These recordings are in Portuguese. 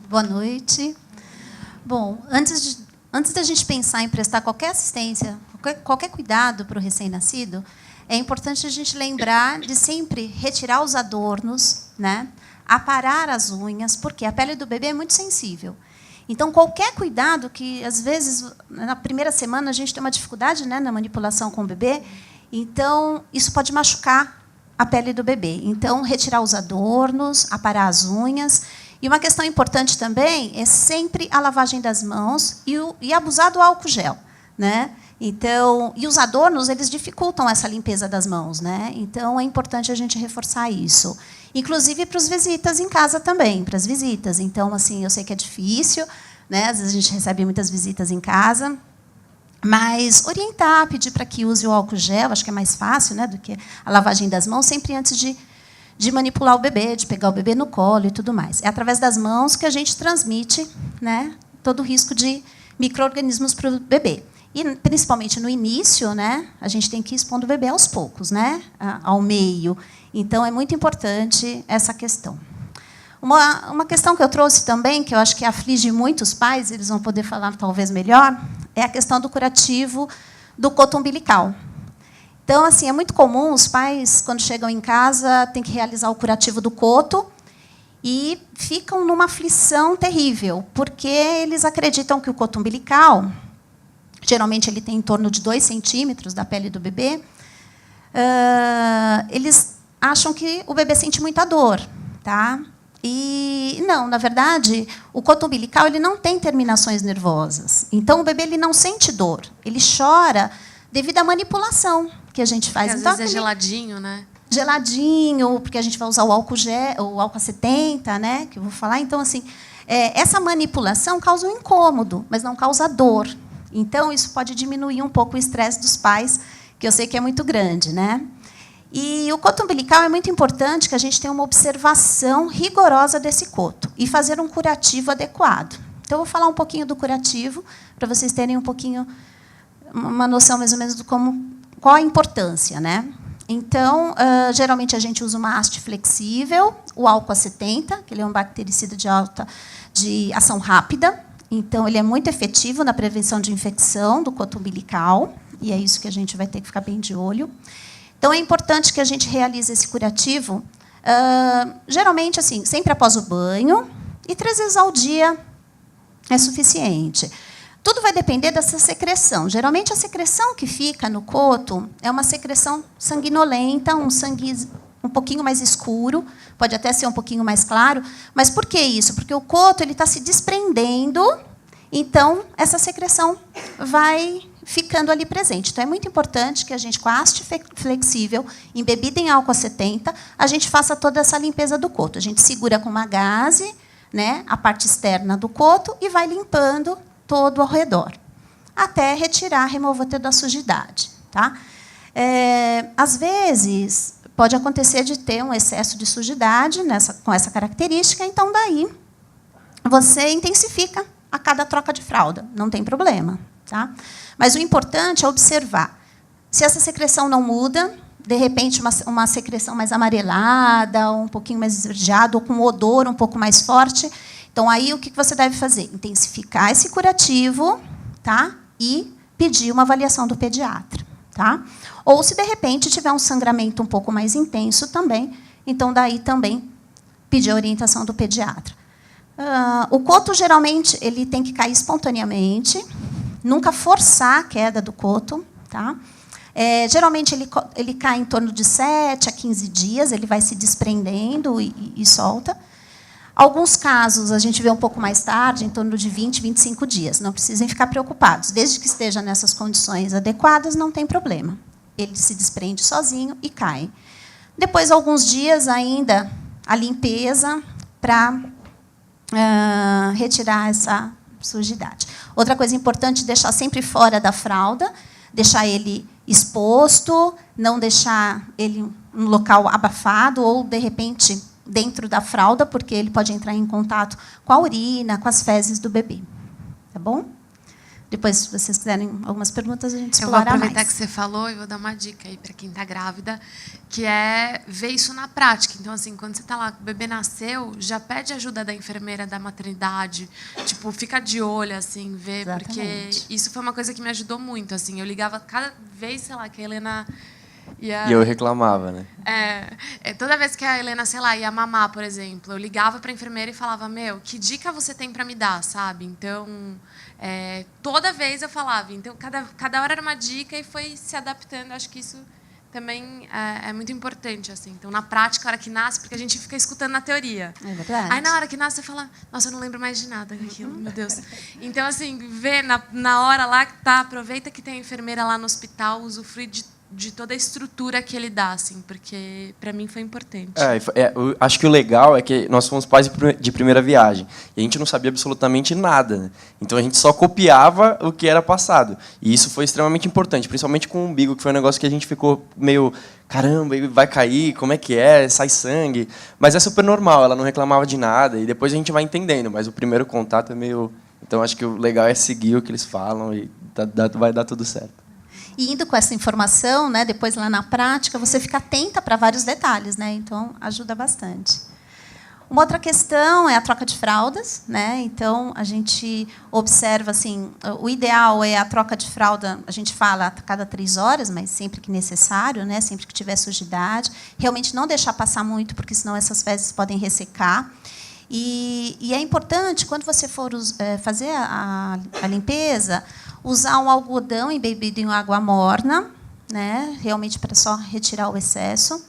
Boa noite. Bom, antes da gente pensar em prestar qualquer assistência, qualquer cuidado para o recém-nascido, é importante a gente lembrar de sempre retirar os adornos, né? Aparar as unhas, porque a pele do bebê é muito sensível. Então, qualquer cuidado que, às vezes, na primeira semana, a gente tem uma dificuldade, né, na manipulação com o bebê, então, isso pode machucar a pele do bebê. Então, retirar os adornos, aparar as unhas. E uma questão importante também é sempre a lavagem das mãos e abusar do álcool gel, né? Então, e os adornos, eles dificultam essa limpeza das mãos, né? Então, é importante a gente reforçar isso. Inclusive para as visitas em casa também, para as visitas. Então, assim, eu sei que é difícil, né? Às vezes a gente recebe muitas visitas em casa, mas orientar, pedir para que use o álcool gel, acho que é mais fácil, né, do que a lavagem das mãos, sempre antes de manipular o bebê, de pegar o bebê no colo e tudo mais. É através das mãos que a gente transmite, né, todo o risco de micro-organismos para o bebê. E, principalmente no início, né, a gente tem que ir expondo o bebê aos poucos, né, ao meio. Então, é muito importante essa questão. Uma questão que eu trouxe também, que eu acho que aflige muitos pais, eles vão poder falar talvez melhor, é a questão do curativo do coto umbilical. Então, assim, é muito comum os pais, quando chegam em casa, têm que realizar o curativo do coto e ficam numa aflição terrível, porque eles acreditam que o coto umbilical, geralmente ele tem em torno de 2 centímetros da pele do bebê, eles acham que o bebê sente muita dor, tá? E não, na verdade, o coto umbilical ele não tem terminações nervosas. Então, o bebê ele não sente dor. Ele chora devido à manipulação que a gente faz. Às então, vezes é geladinho, né? Geladinho, porque a gente vai usar o álcool gel, o álcool 70, né? Que eu vou falar. Então, assim, essa manipulação causa um incômodo, mas não causa dor. Então, isso pode diminuir um pouco o estresse dos pais, que eu sei que é muito grande, né? E o coto umbilical é muito importante que a gente tenha uma observação rigorosa desse coto e fazer um curativo adequado. Então, eu vou falar um pouquinho do curativo, para vocês terem um pouquinho, uma noção mais ou menos de qual a importância, né? Então, geralmente a gente usa uma haste flexível, o álcool A70, que ele é um bactericida de ação rápida. Então, ele é muito efetivo na prevenção de infecção do coto umbilical, e é isso que a gente vai ter que ficar bem de olho. Então, é importante que a gente realize esse curativo, geralmente, assim, sempre após o banho, e 3 vezes ao dia é suficiente. Tudo vai depender dessa secreção. Geralmente, a secreção que fica no coto é uma secreção sanguinolenta, um sangue um pouquinho mais escuro, pode até ser um pouquinho mais claro. Mas por que isso? Porque o coto ele está se desprendendo, então, essa secreção vai ficando ali presente. Então, é muito importante que a gente, com a haste flexível, embebida em álcool 70, a gente faça toda essa limpeza do coto. A gente segura com uma gaze, né, a parte externa do coto e vai limpando todo ao redor, até retirar, remover toda a sujidade. Tá? Às vezes, pode acontecer de ter um excesso de sujidade com essa característica, então, daí, você intensifica a cada troca de fralda, não tem problema. Tá? Mas o importante é observar. Se essa secreção não muda, de repente, uma secreção mais amarelada, um pouquinho mais esverdeada, ou com um odor um pouco mais forte, então, aí, o que você deve fazer? Intensificar esse curativo, tá? E pedir uma avaliação do pediatra. Tá? Ou, se, de repente, tiver um sangramento um pouco mais intenso também, então, daí também pedir a orientação do pediatra. O coto, geralmente, ele tem que cair espontaneamente, nunca forçar a queda do coto. Tá? Geralmente, ele cai em torno de 7 a 15 dias, ele vai se desprendendo e solta. Alguns casos, a gente vê um pouco mais tarde, em torno de 20, 25 dias. Não precisem ficar preocupados. Desde que esteja nessas condições adequadas, não tem problema. Ele se desprende sozinho e cai. Depois, alguns dias, ainda, a limpeza para retirar essa sujidade. Outra coisa importante, deixar sempre fora da fralda, deixar ele exposto, não deixar ele em um local abafado ou, de repente, dentro da fralda, porque ele pode entrar em contato com a urina, com as fezes do bebê. Tá bom? Depois, se vocês quiserem algumas perguntas, a gente explora mais. Eu vou aproveitar que você falou e vou dar uma dica aí para quem está grávida, que é ver isso na prática. Então, assim, quando você está lá, o bebê nasceu, já pede ajuda da enfermeira da maternidade. Tipo, fica de olho, assim, vê. Exatamente. Porque isso foi uma coisa que me ajudou muito, assim. Eu ligava cada vez, sei lá, que a Helena... E eu reclamava, né? Toda vez que a Helena, sei lá, ia mamar, por exemplo, eu ligava para a enfermeira e falava, meu, que dica você tem para me dar, sabe? Então, toda vez eu falava. Então, cada hora era uma dica e foi se adaptando. Acho que isso também é muito importante, assim. Então, na prática, a hora que nasce, porque a gente fica escutando na teoria. É verdade. Aí, na hora que nasce, você fala, nossa, eu não lembro mais de nada daquilo, meu Deus. Então, assim, vê na hora lá que tá, aproveita que tem a enfermeira lá no hospital, usufrui de toda a estrutura que ele dá, assim, porque para mim foi importante. Eu acho que o legal é que nós fomos pais de primeira viagem e a gente não sabia absolutamente nada, né? Então a gente só copiava o que era passado. E isso foi extremamente importante, principalmente com o umbigo, que foi um negócio que a gente ficou meio, caramba, vai cair, como é que é, sai sangue. Mas é super normal, ela não reclamava de nada e depois a gente vai entendendo, mas o primeiro contato é meio... Então acho que o legal é seguir o que eles falam e vai dar tudo certo. E indo com essa informação, né, depois lá na prática, você fica atenta para vários detalhes, né? Então ajuda bastante. Uma outra questão é a troca de fraldas, né? Então a gente observa assim, o ideal é a troca de fralda, a gente fala a cada 3 horas, mas sempre que necessário, né? Sempre que tiver sujidade, realmente não deixar passar muito, porque senão essas fezes podem ressecar. E é importante, quando você for fazer a limpeza, usar um algodão embebido em água morna, né, realmente para só retirar o excesso.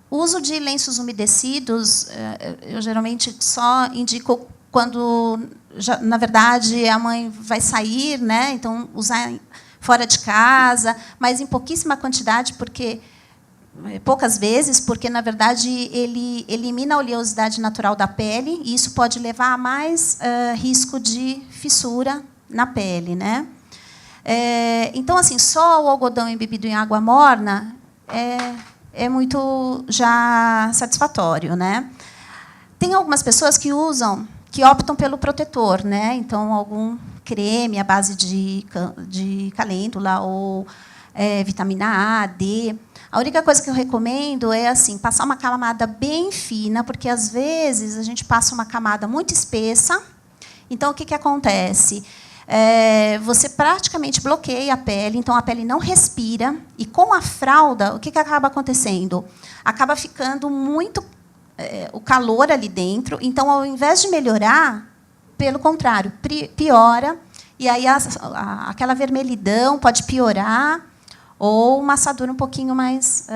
O uso de lenços umedecidos, eu geralmente só indico quando, na verdade, a mãe vai sair, né, então usar fora de casa, mas em pouquíssima quantidade, poucas vezes, porque, na verdade, ele elimina a oleosidade natural da pele e isso pode levar a mais risco de fissura na pele, né? Então, assim, só o algodão embebido em água morna é muito já satisfatório, né? Tem algumas pessoas que optam pelo protetor, né? Então, algum creme à base de calêndula ou vitamina A, D. A única coisa que eu recomendo é assim, passar uma camada bem fina, porque às vezes a gente passa uma camada muito espessa. Então, o que acontece? Você praticamente bloqueia a pele, então a pele não respira. E com a fralda, o que acaba acontecendo? Acaba ficando muito o calor ali dentro. Então, ao invés de melhorar, pelo contrário, piora. E aí aquela vermelhidão pode piorar, ou uma assadura um pouquinho mais,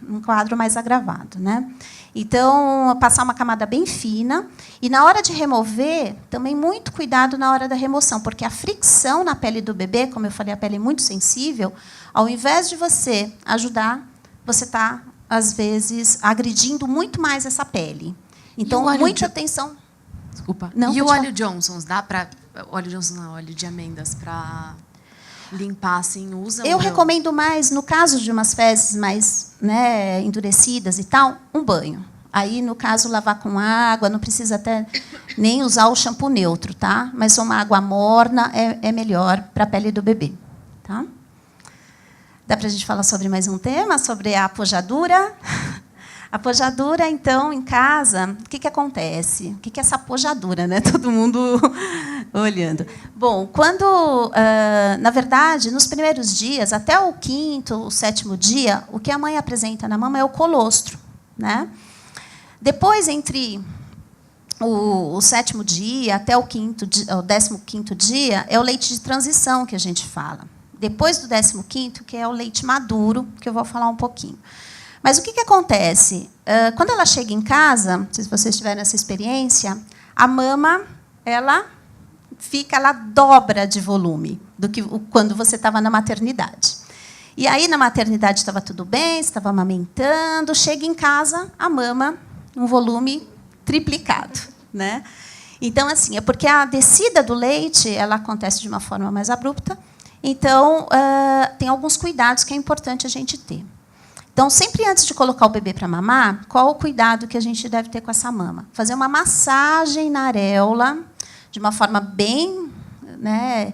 um quadro mais agravado, né? Então, passar uma camada bem fina. E, na hora de remover, também muito cuidado na hora da remoção, porque a fricção na pele do bebê, como eu falei, a pele é muito sensível, ao invés de você ajudar, você está, às vezes, agredindo muito mais essa pele. Então, muita atenção... Desculpa. Não, e o óleo Johnson's, dá para... Óleo Johnson's não, óleo de amêndoas, para... limpar, assim, usa? Eu recomendo mais, no caso de umas fezes mais, né, endurecidas e tal, um banho. Aí, no caso, lavar com água, não precisa até nem usar o shampoo neutro, tá? Mas uma água morna é melhor para a pele do bebê. Tá? Dá para a gente falar sobre mais um tema, sobre a apojadura? A pojadura, então, em casa, o que acontece? O que é essa apojadura, né? Todo mundo olhando. Bom, quando, na verdade, nos primeiros dias, até o 5º, o 7º dia, o que a mãe apresenta na mama é o colostro, né? Depois, entre o 7º dia até o 15º dia, é o leite de transição que a gente fala. Depois do 15º, que é o leite maduro, que eu vou falar um pouquinho. Mas o que acontece? Quando ela chega em casa, se vocês tiverem essa experiência, a mama ela dobra de volume do que quando você estava na maternidade. E aí, na maternidade, estava tudo bem, estava amamentando, chega em casa, a mama, um volume triplicado, né? Então, assim, é porque a descida do leite ela acontece de uma forma mais abrupta. Então, tem alguns cuidados que é importante a gente ter. Então, sempre antes de colocar o bebê para mamar, qual o cuidado que a gente deve ter com essa mama? Fazer uma massagem na areola, de uma forma bem né,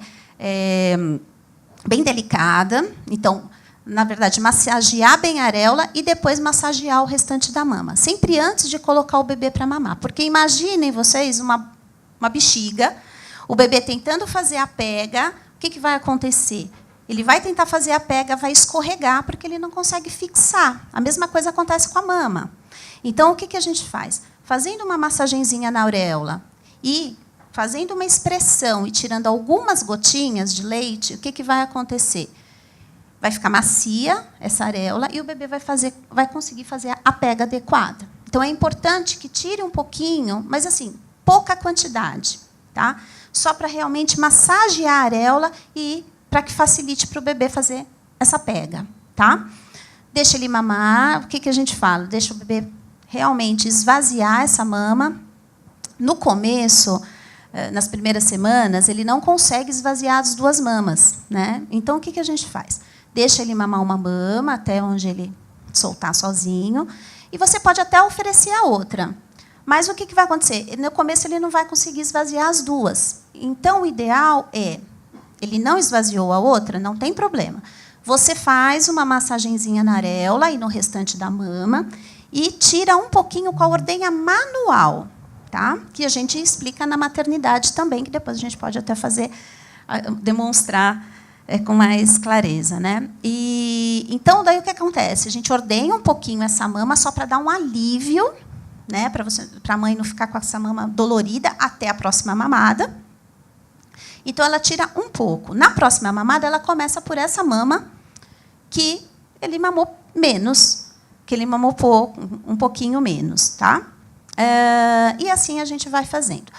bem delicada. Então, na verdade, massagear bem a areola e depois massagear o restante da mama. Sempre antes de colocar o bebê para mamar. Porque imaginem vocês uma bexiga, o bebê tentando fazer a pega, o que vai acontecer? Ele vai tentar fazer a pega, vai escorregar, porque ele não consegue fixar. A mesma coisa acontece com a mama. Então, o que a gente faz? Fazendo uma massagenzinha na auréola e fazendo uma expressão e tirando algumas gotinhas de leite, o que vai acontecer? Vai ficar macia essa areola e o bebê vai conseguir fazer a pega adequada. Então, é importante que tire um pouquinho, mas, assim, pouca quantidade, tá? Só para realmente massagear a areola e para que facilite para o bebê fazer essa pega, tá? Deixa ele mamar. O que a gente fala? Deixa o bebê realmente esvaziar essa mama. No começo, nas primeiras semanas, ele não consegue esvaziar as duas mamas, né? Então, o que a gente faz? Deixa ele mamar uma mama até onde ele soltar sozinho. E você pode até oferecer a outra. Mas o que vai acontecer? No começo, ele não vai conseguir esvaziar as duas. Então, o ideal é, ele não esvaziou a outra, não tem problema. Você faz uma massagenzinha na areola e no restante da mama e tira um pouquinho com a ordenha manual, tá? Que a gente explica na maternidade também, que depois a gente pode até fazer, demonstrar com mais clareza, né? E então, daí o que acontece? A gente ordenha um pouquinho essa mama só para dar um alívio, né? Para a mãe não ficar com essa mama dolorida até a próxima mamada. Então, ela tira um pouco. Na próxima mamada, ela começa por essa mama que ele mamou menos, que ele mamou um pouquinho menos, tá? E assim a gente vai fazendo.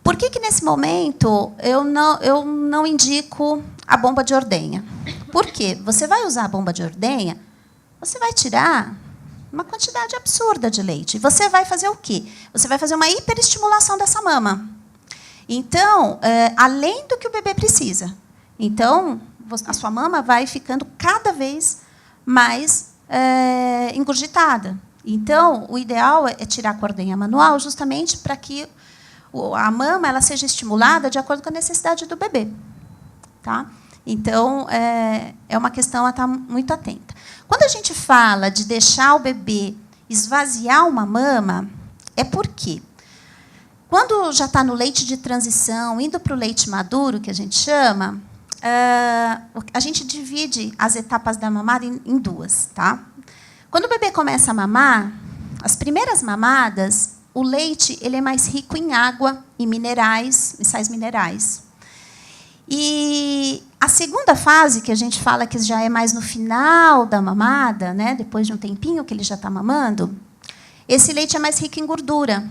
Por que nesse momento eu não indico a bomba de ordenha? Por quê? Você vai usar a bomba de ordenha, você vai tirar uma quantidade absurda de leite. Você vai fazer o quê? Você vai fazer uma hiperestimulação dessa mama. Então, além do que o bebê precisa. Então, a sua mama vai ficando cada vez mais engurgitada. Então, o ideal é tirar com a ordenha manual, justamente para que a mama ela seja estimulada de acordo com a necessidade do bebê. Tá? Então, é uma questão a estar muito atenta. Quando a gente fala de deixar o bebê esvaziar uma mama, é por quê? Quando já está no leite de transição, indo para o leite maduro, que a gente chama, a gente divide as etapas da mamada em duas. Tá? Quando o bebê começa a mamar, as primeiras mamadas, o leite ele é mais rico em água e minerais, e sais minerais. E a segunda fase, que a gente fala que já é mais no final da mamada, né, depois de um tempinho que ele já está mamando, esse leite é mais rico em gordura.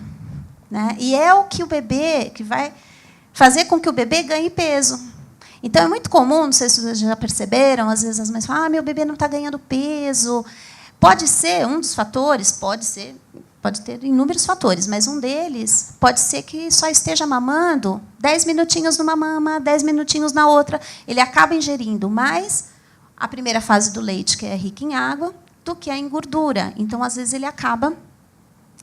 Né? E é o que o bebê, que vai fazer com que o bebê ganhe peso. Então, é muito comum, não sei se vocês já perceberam, às vezes as mães falam, meu bebê não está ganhando peso. Pode ser um dos fatores, pode ter inúmeros fatores, mas um deles pode ser que só esteja mamando 10 minutinhos numa mama, 10 minutinhos na outra. Ele acaba ingerindo mais a primeira fase do leite, que é rica em água, do que em gordura. Então, às vezes, ele acaba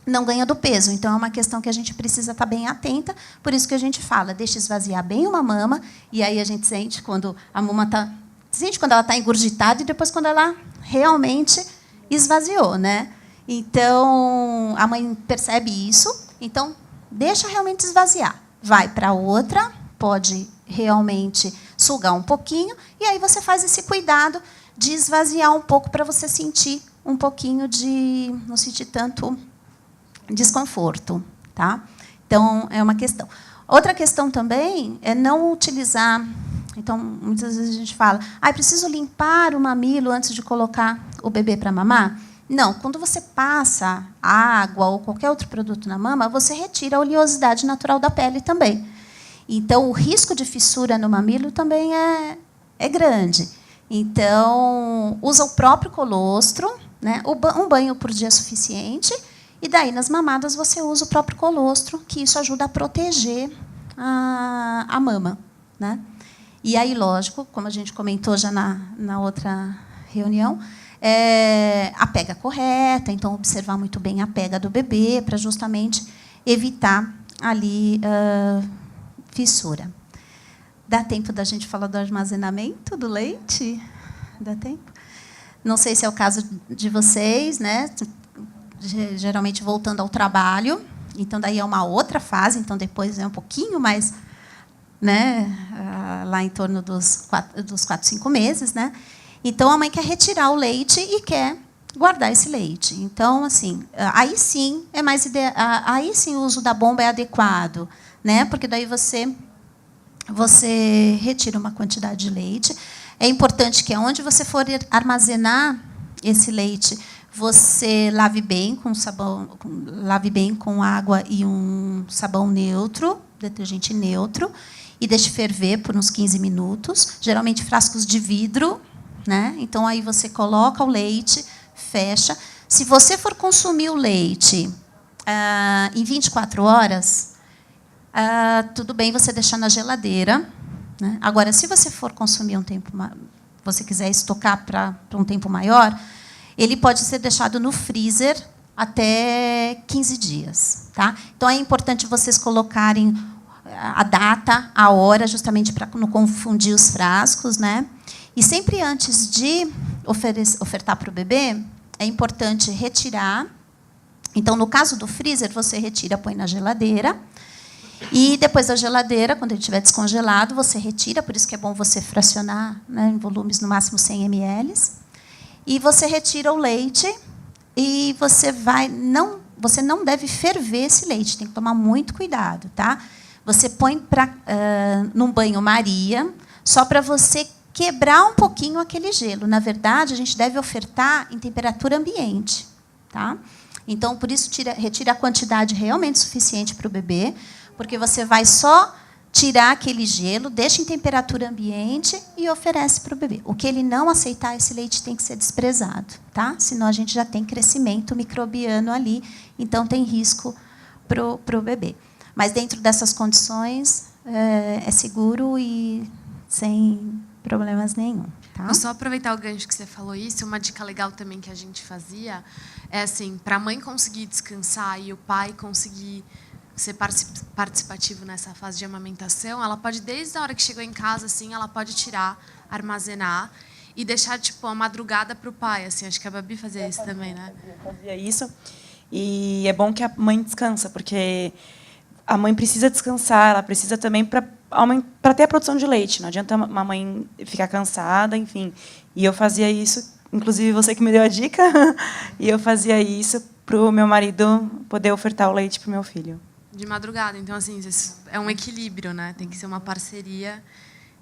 não ganhando peso. Então, é uma questão que a gente precisa estar bem atenta. Por isso que a gente fala, deixa esvaziar bem uma mama, e aí a gente sente quando a mama sente quando ela está engurgitada e depois quando ela realmente esvaziou, né? Então, a mãe percebe isso, então, deixa realmente esvaziar. Vai para outra, pode realmente sugar um pouquinho, e aí você faz esse cuidado de esvaziar um pouco para você sentir um pouquinho de... não sentir tanto desconforto. Tá? Então, é uma questão. Outra questão também é não utilizar... Então, muitas vezes a gente fala, preciso limpar o mamilo antes de colocar o bebê para mamar. Não, quando você passa água ou qualquer outro produto na mama, você retira a oleosidade natural da pele também. Então, o risco de fissura no mamilo também é grande. Então, usa o próprio colostro, né? Um banho por dia é suficiente, e daí, nas mamadas, você usa o próprio colostro, que isso ajuda a proteger a mama. Né? E aí, lógico, como a gente comentou já na outra reunião, a pega correta, então observar muito bem a pega do bebê para justamente evitar ali fissura. Dá tempo da gente falar do armazenamento do leite? Dá tempo? Não sei se é o caso de vocês, né? Geralmente voltando ao trabalho. Então, daí é uma outra fase. Então, depois é um pouquinho mais, né? Lá em torno dos 4, 5 meses, né? Então, a mãe quer retirar o leite e quer guardar esse leite. Então, assim, aí sim é mais aí sim o uso da bomba é adequado, né? Porque daí você retira uma quantidade de leite. É importante que onde você for armazenar esse leite, você lave bem com sabão, lave bem com água e um sabão neutro, detergente neutro, e deixe ferver por uns 15 minutos. Geralmente frascos de vidro, né? Então aí você coloca o leite, fecha. Se você for consumir o leite em 24 horas, tudo bem você deixar na geladeira, né? Agora, se você for consumir um tempo, você quiser estocar para um tempo maior, ele pode ser deixado no freezer até 15 dias. Tá? Então, é importante vocês colocarem a data, a hora, justamente para não confundir os frascos, né? E sempre antes de ofertar para o bebê, é importante retirar. Então, no caso do freezer, você retira, põe na geladeira. E depois da geladeira, quando ele estiver descongelado, você retira, por isso que é bom você fracionar, né, em volumes no máximo 100 ml. E você retira o leite e você não deve ferver esse leite, tem que tomar muito cuidado, tá? Você põe num banho-maria, só para você quebrar um pouquinho aquele gelo. Na verdade, a gente deve ofertar em temperatura ambiente, tá? Então, por isso, retira a quantidade realmente suficiente para o bebê, porque você vai só tirar aquele gelo, deixa em temperatura ambiente e oferece para o bebê. O que ele não aceitar, esse leite tem que ser desprezado, tá? Senão a gente já tem crescimento microbiano ali, então tem risco para o bebê. Mas dentro dessas condições é seguro e sem problemas nenhum. Tá? Vou só aproveitar o gancho que você falou isso. Uma dica legal também que a gente fazia é assim, para a mãe conseguir descansar e o pai conseguir ser participativo nessa fase de amamentação, ela pode, desde a hora que chegou em casa, assim, ela pode tirar, armazenar e deixar tipo a madrugada para o pai. Assim, acho que a Babi fazia isso também, né? Eu fazia isso. E é bom que a mãe descansa, porque a mãe precisa descansar, ela precisa também para ter a produção de leite. Não adianta uma mãe ficar cansada, enfim. E eu fazia isso, inclusive você que me deu a dica, e eu fazia isso para o meu marido poder ofertar o leite para o meu filho. De madrugada. Então, assim, é um equilíbrio, né? Tem que ser uma parceria.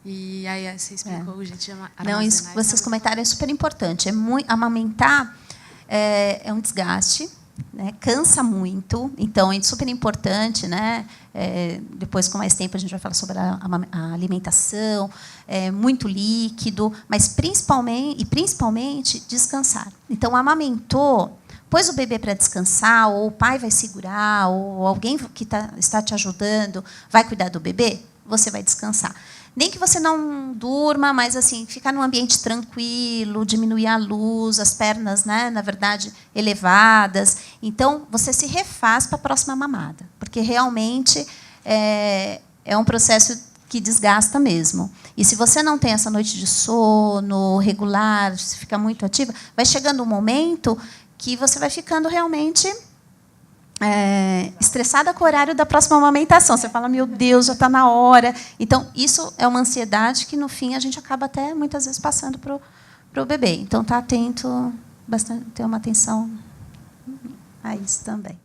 E aí você explicou o jeito de armazenar. Não, isso que vocês comentaram é super importante. Amamentar é um desgaste, né? Cansa muito. Então, é super importante, né? Depois, com mais tempo, a gente vai falar sobre a alimentação, muito líquido, mas principalmente descansar. Então, amamentou, pôs o bebê para descansar, ou o pai vai segurar, ou alguém que está te ajudando vai cuidar do bebê, você vai descansar. Nem que você não durma, mas assim, ficar num ambiente tranquilo, diminuir a luz, as pernas, né, na verdade, elevadas. Então, você se refaz para a próxima mamada, porque realmente é um processo que desgasta mesmo. E se você não tem essa noite de sono regular, se fica muito ativa, vai chegando um momento que você vai ficando realmente estressada com o horário da próxima amamentação. Você fala, meu Deus, já está na hora. Então, isso é uma ansiedade que, no fim, a gente acaba até, muitas vezes, passando para o bebê. Então, está atento, ter uma atenção a isso também.